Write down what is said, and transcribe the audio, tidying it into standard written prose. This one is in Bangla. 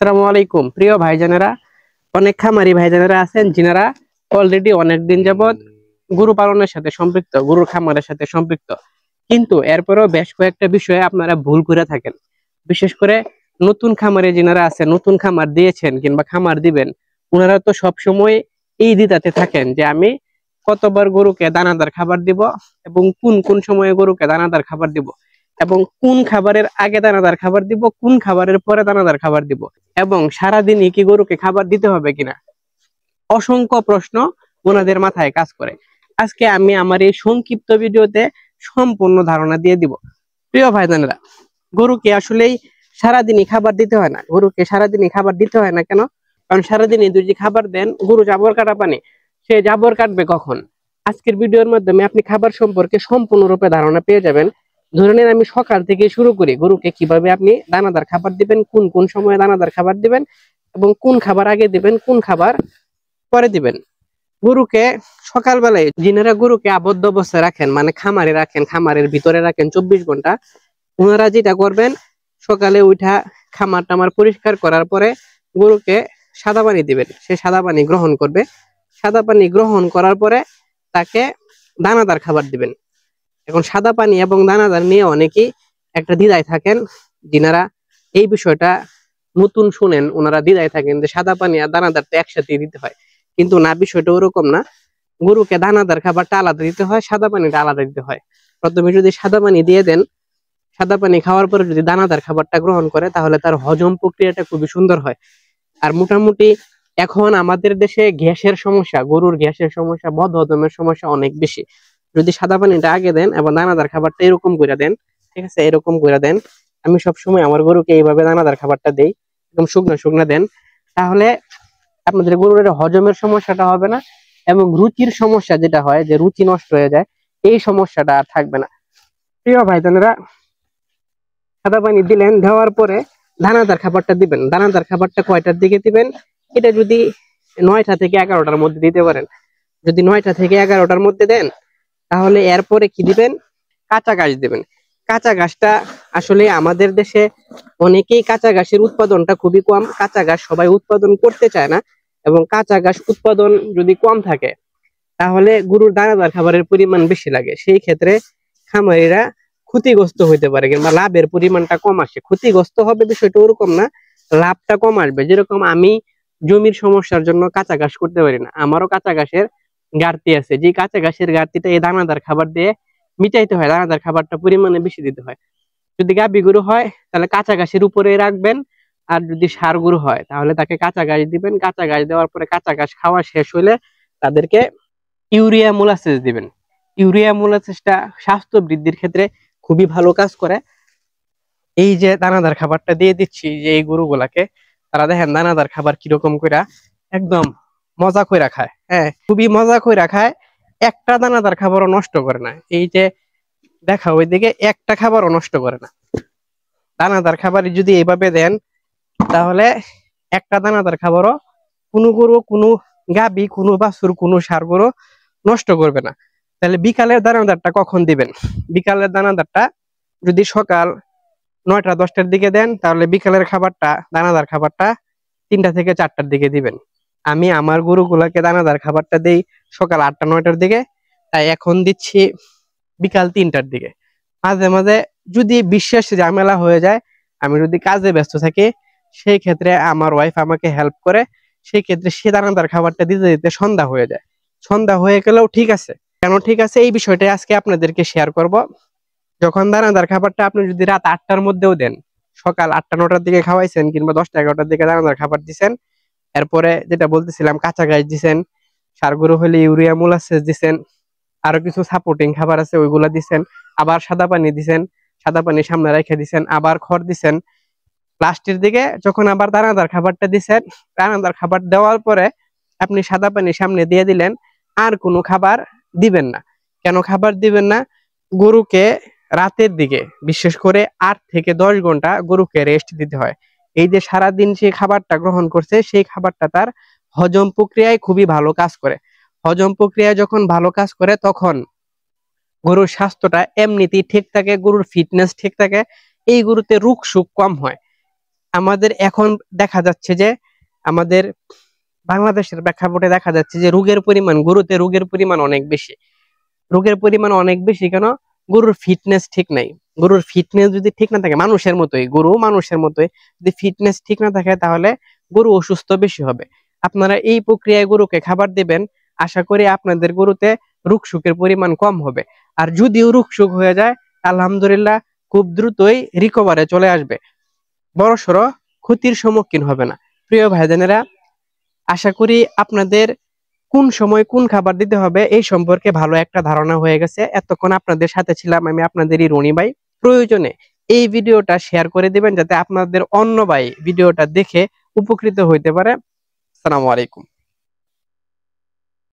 আসসালামু আলাইকুম প্রিয় ভাইজানেরা। অনেক খামারি ভাইজানেরা আছেন যিনারা অলরেডি অনেক দিন যাবত গরু পালনের সাথে সম্পৃক্ত, গরুর খামারের সাথে সম্পৃক্ত, কিন্তু এরপরেও বেশ কয়েকটা বিষয়ে আপনারা ভুল করে থাকেন। বিশেষ করে নতুন খামারে যিনারা আছেন, নতুন খামার দিয়েছেন কিংবা খামার দিবেন, ওনারা তো সবসময় এই দ্বিধাতে থাকেন যে আমি কতবার গরুকে দানাদার খাবার দিব এবং কোন কোন সময়ে গরুকে দানাদার খাবার দিব এবং কোন খাবারের আগে দানাদার খাবার দিব, কোন খাবারের পরে দানাদার খাবার দিব এবং সারাদিনই কি গরুকে খাবার দিতে হবে কিনা। অসংখ্য প্রশ্ন ওনাদের মাথায় কাজ করে। আজকে আমি আমার এই সংক্ষিপ্ত ভিডিওতে সম্পূর্ণ ধারণা দিয়ে দিব। প্রিয় ভাইজানেরা, গরুকে আসলেই সারাদিনই খাবার দিতে হয় না। গরুকে সারাদিনই খাবার দিতে হয় না কেন? কারণ সারাদিনই যদি খাবার দেন, গরু জাবর কাটা পানি, সে জাবর কাটবে কখন? আজকের ভিডিওর মাধ্যমে আপনি খাবার সম্পর্কে সম্পূর্ণরূপে ধারণা পেয়ে যাবেন। ধরে নিন আমি সকাল থেকে শুরু করি, গরুকে কিভাবে আপনি দানাদার খাবার দিবেন, কোন কোন সময়ে দানাদার খাবার দিবেন এবং কোন খাবার আগে দিবেন, কোন খাবার পরে দিবেন। গরুকে সকালবেলায় যিনারা গরুকে আবদ্ধ অবস্থায় রাখেন, মানে খামারে রাখেন, খামারের ভিতরে রাখেন 24 ঘন্টা, ওনারা যেটা করবেন, সকালে উঠা খামার টামার পরিষ্কার করার পরে গরুকে সাদা পানি দিবেন। সে সাদা পানি গ্রহণ করবে। সাদা পানি গ্রহণ করার পরে তাকে দানাদার খাবার দিবেন। এখন সাদা পানি এবং দানাদার নিয়ে অনেকেই একটা দ্বিধায় থাকেন। যিনারা এই বিষয়টা নতুন শুনেন, ওনারা দ্বিধায় থাকেন যে সাদা পানি আর দানাদার তো একসাথে দিতে হয়, কিন্তু না, বিষয়টা ওরকম না। গরুকে দানাদার খাবারটা আলাদা দিতে হয়, সাদা পানিটা আলাদা দিতে হয়। প্রথমে যদি সাদা পানি দিয়ে দেন, সাদা পানি খাওয়ার পরে যদি দানাদার খাবারটা গ্রহণ করে, তাহলে তার হজম প্রক্রিয়াটা খুবই সুন্দর হয়। আর মোটামুটি এখন আমাদের দেশে গ্যাসের সমস্যা, গরুর গ্যাসের সমস্যা, বদ হজমের সমস্যা অনেক বেশি। যদি সাদা পানিটা আগে দেন এবং দানাদার খাবারটা এরকম করে দেন, ঠিক আছে, এরকম করে দেন, আমি সবসময় আমার গরুকে এইভাবে দানাদার খাবারটা দেই, একদম শুকনো শুকনো দেন, তাহলে আপনাদের গরুর হজমের সমস্যাটা হবে না এবং রুচির সমস্যা যেটা হয়, যে রুচি নষ্ট হয়ে যায়, এই সমস্যাটা আর থাকবে না। প্রিয় ভাইজানেরা, সাদা পানি দিলেন, দেওয়ার পরে দানাদার খাবারটা দিবেন। দানাদার খাবারটা কয়টার দিকে দিবেন? এটা যদি 9টা থেকে 11টার মধ্যে দিতে পারেন, যদি 9টা থেকে 11টার মধ্যে দেন, তাহলে এরপরে কি দিবেন? কাঁচা ঘাস দিবেন। কাঁচা ঘাসটা আসলে আমাদের দেশে অনেকেই কাঁচা ঘাসের উৎপাদনটা খুবই কম। কাঁচা ঘাস সবাই উৎপাদন করতে চায় না এবং কাঁচা ঘাস উৎপাদন যদি কম থাকে, তাহলে গরুর দানাদার খাবারের পরিমাণ বেশি লাগে। সেই ক্ষেত্রে খামারিরা ক্ষতিগ্রস্ত হইতে পারে কিংবা লাভের পরিমাণটা কম আসে। ক্ষতিগ্রস্ত হবে বিষয়টা ওরকম না, লাভটা কম আসবে। যেরকম আমি জমির সমস্যার জন্য কাঁচা ঘাস করতে পারি না, আমারও কাঁচা ঘাসের ঘাটতি আছে। যে কাঁচা ঘাসের ঘাটতিটা এই দানাদার খাবার দিয়ে মিটাইতে হয়, দানাদার খাবারটা পরিমাণে বেশি দিতে হয়। যদি গাভী গরু হয় তাহলে কাঁচা ঘাসের উপরে রাখবেন, আর যদি ষাঁড় গরু হয় তাহলে তাকে কাঁচা ঘাস দিবেন। কাঁচা ঘাস দেওয়ার পরে কাঁচা ঘাস খাওয়া শেষ হলে তাদেরকে ইউরিয়া মোলাসেস দিবেন। ইউরিয়া মোলাসেসটা স্বাস্থ্য বৃদ্ধির ক্ষেত্রে খুবই ভালো কাজ করে। এই যে দানাদার খাবারটা দিয়ে দিচ্ছি যে এই গরুগুলাকে, তারা দেখেন দানাদার খাবার কিরকম কইরা একদম মজা কইরা খায়। হ্যাঁ, খুবই মজা কইরা খায়, একটা দানাদার খাবারও নষ্ট করে না। এই যে দেখা, ওইদিকে একটা খাবারও নষ্ট করে না। দানাদার খাবার যদি এইভাবে দেন, তাহলে একটা দানাদার খাবারও কোনো গরু, কোনো গাবি, কোনো বাছুর, কোনো ষাঁড় গরু নষ্ট করবে না। তাহলে বিকালের দানাদারটা কখন দিবেন? বিকালের দানাদারটা যদি সকাল 9টা 10টার দিকে দেন, তাহলে বিকালের খাবারটা, দানাদার খাবারটা 3টা থেকে 4টার দিকে দিবেন। আমি আমার গরুগুলাকে দানাদার খাবারটা দেই সকাল 8টা 9টার দিকে, তাই এখন দিচ্ছি বিকাল 3টার দিকে। মাঝে মাঝে যদি বিশেষ ঝামেলা হয়ে যায়, আমি যদি কাজে ব্যস্ত থাকি, সেই ক্ষেত্রে আমার ওয়াইফ আমাকে হেল্প করে, সেই ক্ষেত্রে সে দানাদার খাবারটা দিতে দিতে সন্ধ্যা হয়ে যায়। সন্ধ্যা হয়ে গেলেও ঠিক আছে। কেন ঠিক আছে, এই বিষয়টা আজকে আপনাদেরকে শেয়ার করব। যখন দানাদার খাবারটা আপনি যদি রাত 8টার মধ্যেও দেন, সকাল 8টা 9টার দিকে খাওয়াইছেন কিংবা 10টা 11টার দিকে দানাদার খাবার দিচ্ছেন, এরপরে যেটা বলতেছিলাম কাঁচা ঘাস দিচ্ছেন, ষাঁড় গরু হলে ইউরিয়া মোলাসেস দিচ্ছেন, আরো কিছু সাপোর্টিং খাবার আছে ওইগুলা দিচ্ছেন, আবার সাদা পানি দিচ্ছেন, সাদা পানি সামনে রেখে দিচ্ছেন, আবার খড় দিচ্ছেন। লাস্টের দিকে যখন আবার দানাদার খাবারটা দিচ্ছেন, দানাদার খাবার দেওয়ার পরে আপনি সাদা পানি সামনে দিয়ে দিলেন, আর কোনো খাবার দিবেন না। কেন খাবার দিবেন না? গরুকে রাতের দিকে বিশেষ করে 8 থেকে 10 ঘন্টা গরুকে রেস্ট দিতে হয়। এই যে সারাদিন সে খাবারটা গ্রহণ করছে, সেই খাবারটা তার হজম প্রক্রিয়ায় খুবই ভালো কাজ করে। হজম প্রক্রিয়া যখন ভালো কাজ করে, তখন গরুর স্বাস্থ্যটা এমনিতেই ঠিক থাকে, গরুর ফিটনেস ঠিক থাকে, এই গরুতে রোগ শোক কম হয়। আমাদের এখন দেখা যাচ্ছে যে আমাদের বাংলাদেশের প্রেক্ষাপটে দেখা যাচ্ছে যে রোগের পরিমাণ, গরুতে রোগের পরিমাণ অনেক বেশি। রোগের পরিমাণ অনেক বেশি কেন? গরুর ফিটনেস ঠিক নাই। গরুর ফিটনেস যদি ঠিক না থাকে, মানুষের মতোই গরু, মানুষের মতোই যদি ফিটনেস ঠিক না থাকে তাহলে গরু অসুস্থ বেশি হবে। আপনারা এই প্রক্রিয়ায় গরুকে খাবার দিবেন, আশা করি আপনাদের গরুতে রোগ সুখের পরিমাণ কম হবে। আর যদিও রোগ সুখ হয়ে যায়, আলহামদুলিল্লাহ খুব দ্রুতই রিকভারে চলে আসবে, বড়সড় ক্ষতির সম্মুখীন হবে না। প্রিয় ভাইজানেরা, আশা করি আপনাদের কোন সময় কোন খাবার দিতে হবে এই সম্পর্কে ভালো একটা ধারণা হয়ে গেছে। এতক্ষণ আপনাদের সাথে ছিলাম আমি, আপনাদেরই রনি ভাই। প্রয়োজনে এই ভিডিওটা শেয়ার করে দিবেন যাতে আপনাদের অন্য ভাই ভিডিওটা দেখে উপকৃত হইতে পারে। আসসালামু আলাইকুম।